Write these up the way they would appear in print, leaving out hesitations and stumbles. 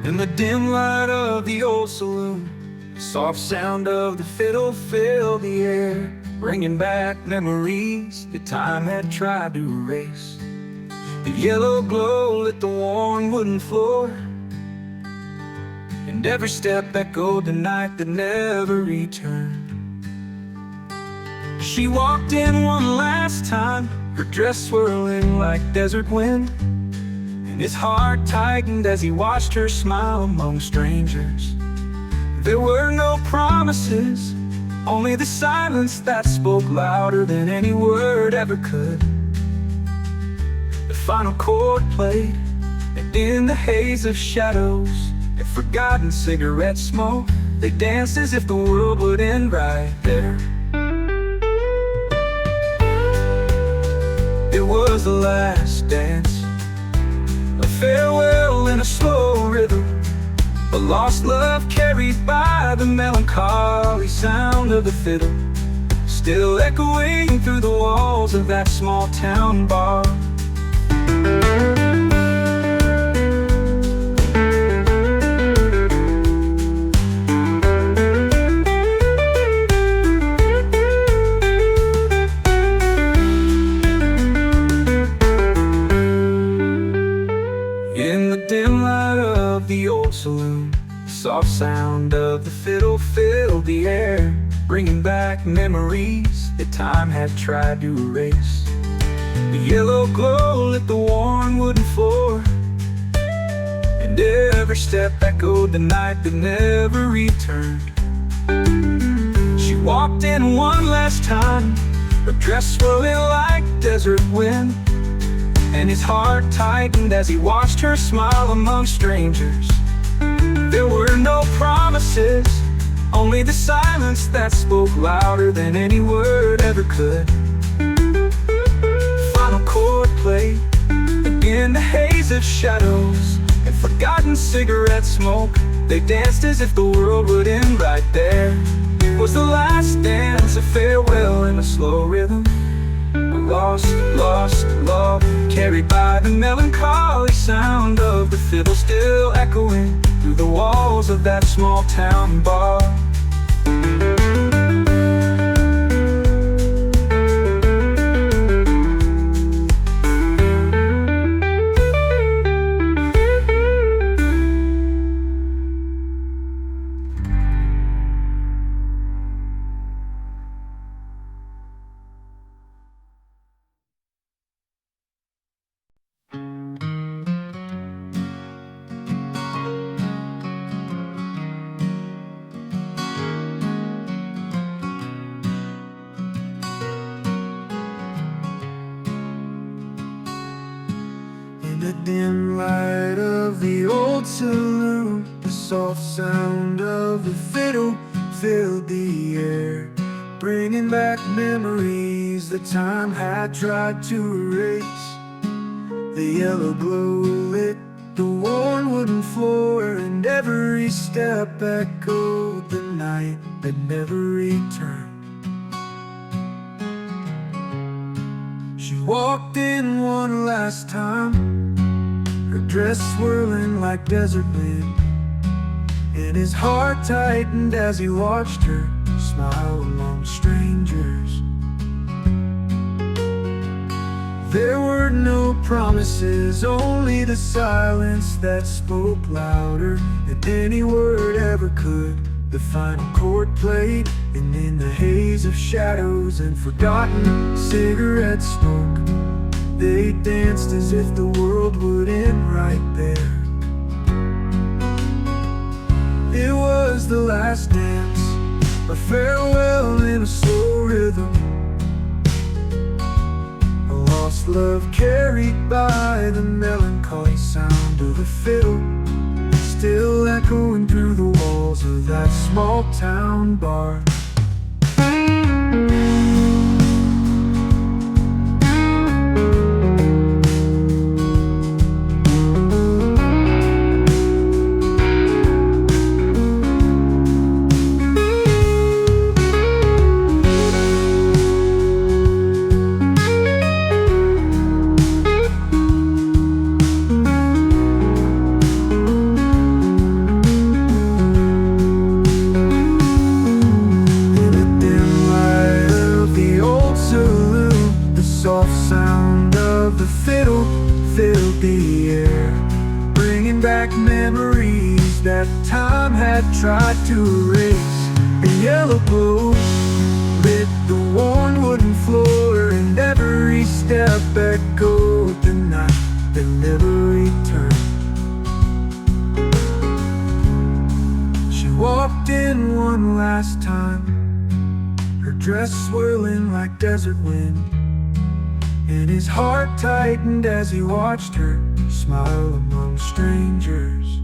In the dim light of the old saloon, the soft sound of the fiddle filled the air, bringing back memories that time had tried to erase. The yellow glow lit the worn wooden floor, and every step echoed the night that never returned. She walked in one last time, her dress swirling like desert wind, and his heart tightened as he watched her smile among strangers. There were no promises, only the silence that spoke louder than any word ever could. The final chord played, and in the haze of shadows and forgotten cigarette smoke, they danced as if the world would end right there. It was the last dance, a farewell in a slow rhythm, a lost love carried by the melancholy sound of the fiddle, still echoing through the walls of that small town bar. In the dim light of the old saloon, the soft sound of the fiddle filled the air, bringing back memories that time had tried to erase. The yellow glow lit the worn wooden floor, and every step echoed the night that never returned. She walked in one last time, her dress swirling like desert wind, and his heart tightened as he watched her smile among strangers. There were no promises, only the silence that spoke louder than any word ever could. Final chord played, and in the haze of shadows and forgotten cigarette smoke, they danced as if the world would end right there. It was the last dance, a farewell in a slow rhythm, a lost love carried by the melancholy sound of the fiddle, still echoing through the walls of that small town bar. In the dim light of the old saloon, the soft sound of the fiddle filled the air, bringing back memories that time had tried to erase. The yellow glow lit the worn wooden floor, and every step echoed the night that never returned. She walked in one last time, her dress swirling like desert wind, and his heart tightened as he watched her smile among strangers. There were no promises, only the silence that spoke louder than any word ever could. The final chord played, and in the haze of shadows and forgotten cigarette smoke, they danced as if the world would end right there. It was the last dance, a farewell in a slow rhythm, a lost love carried by the melancholy sound of the fiddle, still echoing through the walls of that small town bar. soft sound of the fiddle filled the air, bringing back memories that time had tried to erase. A yellow glow lit the worn wooden floor, and every step echoed the night that never returned. She walked in one last time, her dress swirling like desert wind, and his heart tightened as he watched her smile among strangers.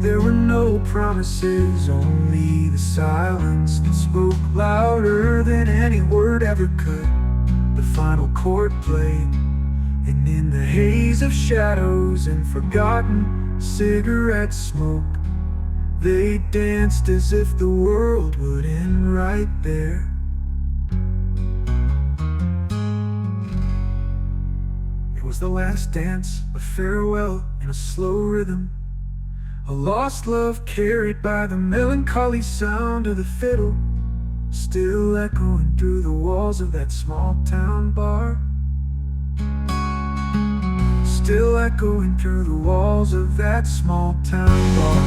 There were no promises, only the silence that spoke louder than any word ever could. The final chord played, and in the haze of shadows and forgotten cigarette smoke, they danced as if the world would end right there. It was the last dance, a farewell in a slow rhythm, a lost love carried by the melancholy sound of the fiddle, still echoing through the walls of that small town bar. Still echoing through the walls of that small town bar.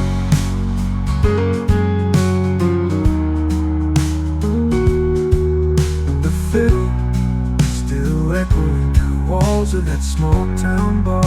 The fiddle still echoing through the walls of that small town bar.